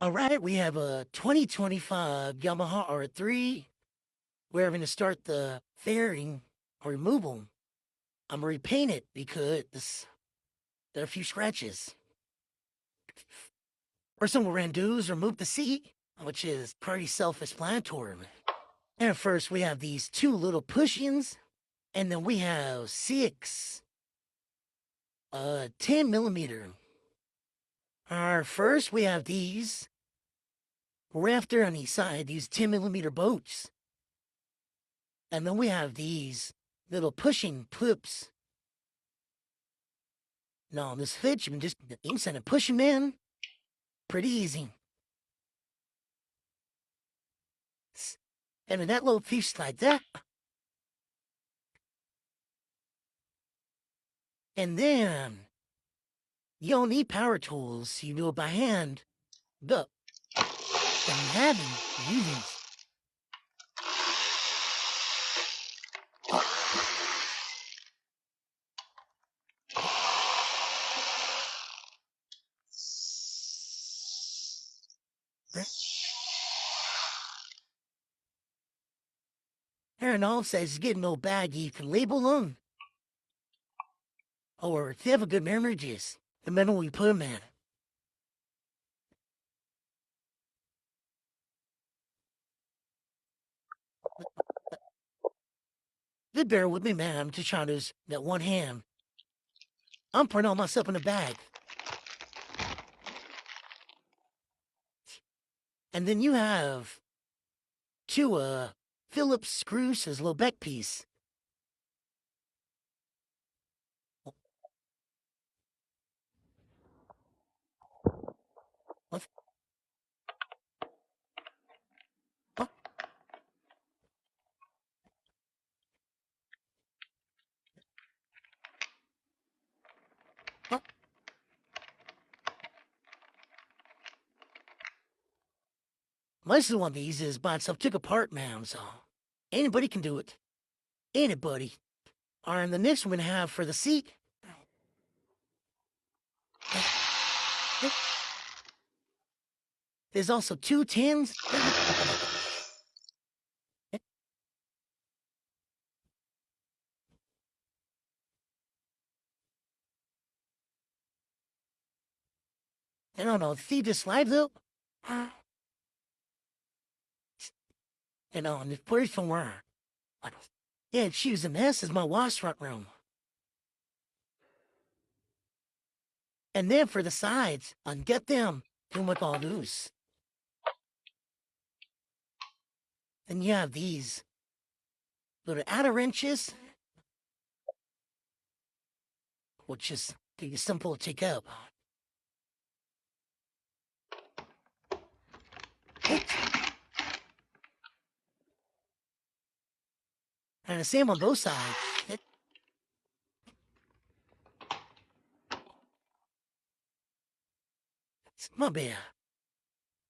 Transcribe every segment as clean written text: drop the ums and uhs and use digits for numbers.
All right, we have a 2025 Yamaha R3. We're having to start the fairing or remove them. I'm gonna repaint it because there are a few scratches. First one we're gonna do is remove the seat, which is pretty self-explanatory. And first we have these two little push-ins, and then we have six 10 millimeter. First we have these rafter on each side, these 10 millimeter bolts. And then we have these little pushing clips. No, this fit, you can just inside and push them in. Pretty easy. And then that little piece like that. And then you don't need power tools. You do it by hand. Look. And having using. Aaron all says get an old bag, you can label them. Or if they have a good memory, just the metal we put them in. Just bear with me, man. I'm just trying to use that one hand. I'm putting all myself in a bag. And then you have two Phillips screws as a little back piece. What? What? What? Most of one of these is by itself took apart, man, so anybody can do it. Anybody. And the next one we have for the seat. There's also two tins. I don't know, see this slide though? And it's pretty from where? Yeah, she was a mess is my wash front room. And then for the sides, get them, do with all loose. Then you have these little outer wrenches, which is pretty simple to take up. And the same on both sides. It's my bad.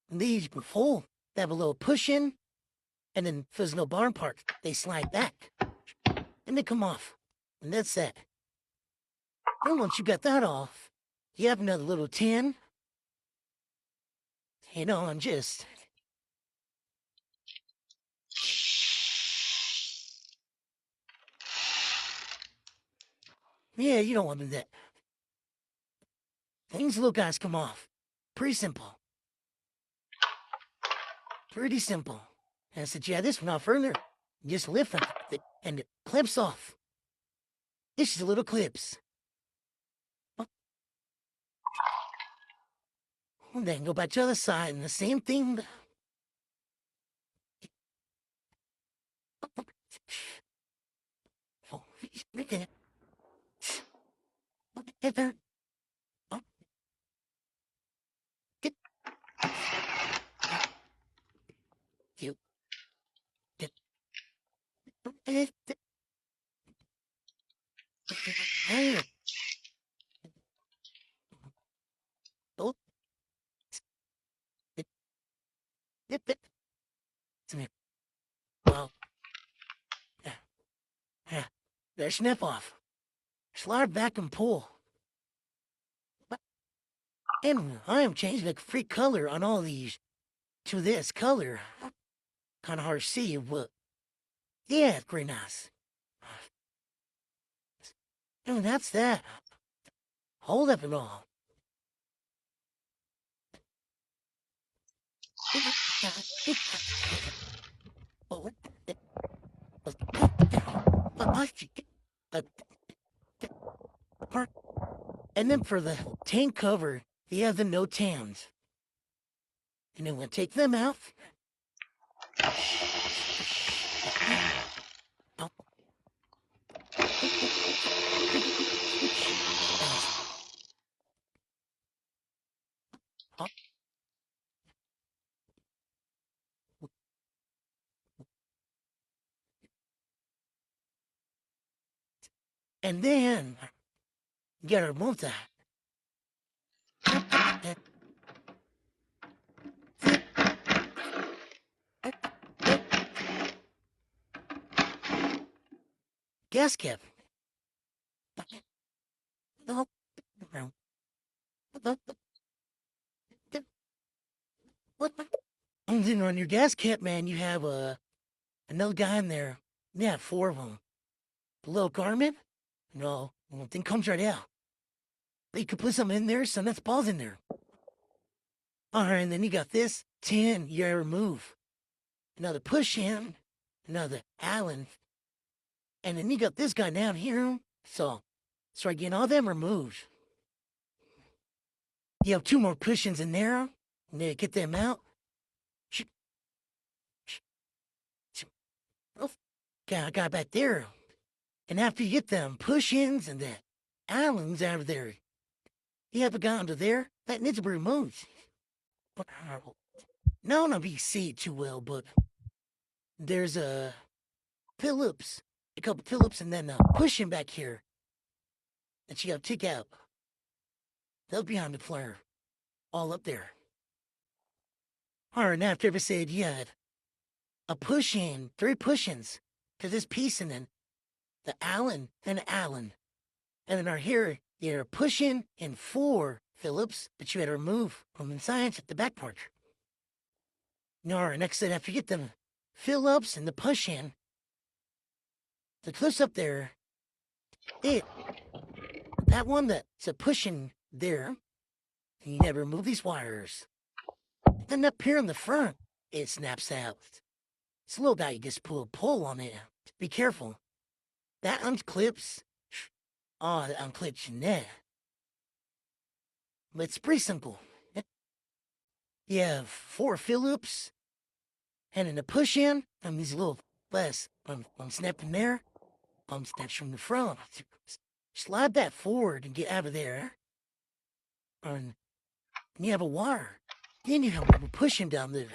And these before, they have a little push in, and then for there's no barn part, they slide back. And they come off. And that's it. Then once you got that off, you have another little tin. And just yeah, you don't want to do that. Things little guys come off. Pretty simple. Pretty simple. And I said, yeah, this one off further. Just lift it, and it clips off. It's just little clips. And then go back to the other side, and the same thing. Oh, right there. Right there. Oh, get you. Get. Hey. Oh, it. Well, yeah. There's snip off. Slide back and pull. And I am changing the free color on all these to this color. Kind of hard to see, but yeah, it's pretty nice. And that's that. Hold up and all. And then for the tank cover, you have the no tams. And then we'll take them out. And then get our multi. Gas cap. What? And then on your gas cap, man, you have another guy in there. Yeah, 4 of them. The little garment? No, the thing comes right out. But you could put something in there, so that's balls in there. Alright, and then you got this 10 you gotta remove. Another push in, another Allen. And then you got this guy down here. So start getting all them removed. You have 2 more push-ins in there. And then get them out. Oh, got back there. And after you get them push-ins and the Allens out of there, you have a guy under there that needs to be removed. No, not be see it too well, but there's a Phillips, a couple Phillips, and then a push-in back here that you gotta take out. They'll be on the flare, all up there. Alright, now after I said you had a push-in, 3 push-ins to this piece, and then the Allen and Allen. And then our here, you're pushing in 4 Phillips, but you had to remove from inside at the back part. Now, next thing after you get the Phillips and the push-in, the clips up there, that one that's a push-in there, and you never remove these wires. Then up here in the front, it snaps out. It's a little guy, you just pull on it. Be careful. That unclips. Oh, that unclips your neck. But it's pretty simple. You have 4 Phillips, and in the push-in, these little less. I'm snapping there. Snaps from the front. Slide that forward and get out of there. And you have a wire. Then you have a push-in down there.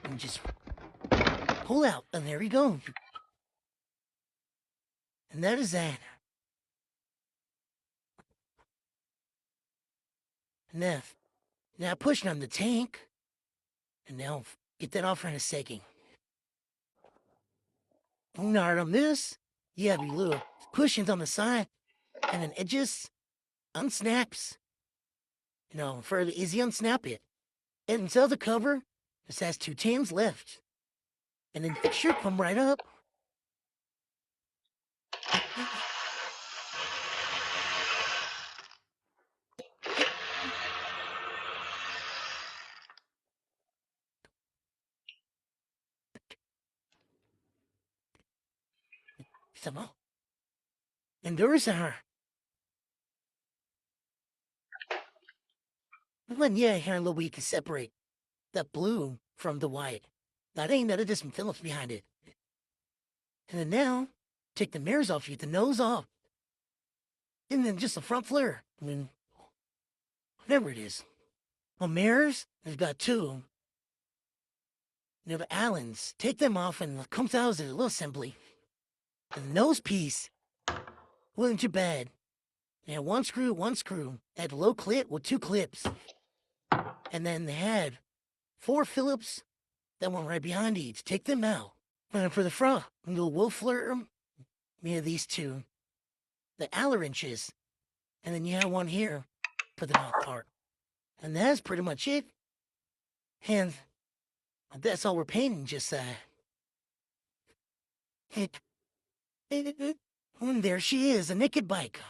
And just pull out, and there you go. And that is that. And now pushing on the tank. And now get that off in a second. Now on this, you have your little push-ins on the side. And then it just unsnaps. You know, fairly easy unsnap it. And until the cover just has 2 tams left. And then it should come right up. Some more. And there's her. When yeah, here a little we can separate the blue from the white. That ain't none of this some Phillips behind it. And then now, take the mirrors off, you get the nose off. And then just the front flare. I mean, whatever it is. Well, mirrors, there's got 2. You have Allens. Take them off and it comes out as a little assembly. And the nose piece wasn't too bad. They had 1 screw, 1 screw. They had a low clip with 2 clips. And then they had 4 Phillips that went right behind each. Take them out. And for the front, a little wolf flare, we have these 2. The Aller inches. And then you have 1 here for the mouth part. And that's pretty much it. And that's all we're painting, just, and there she is, a naked bike.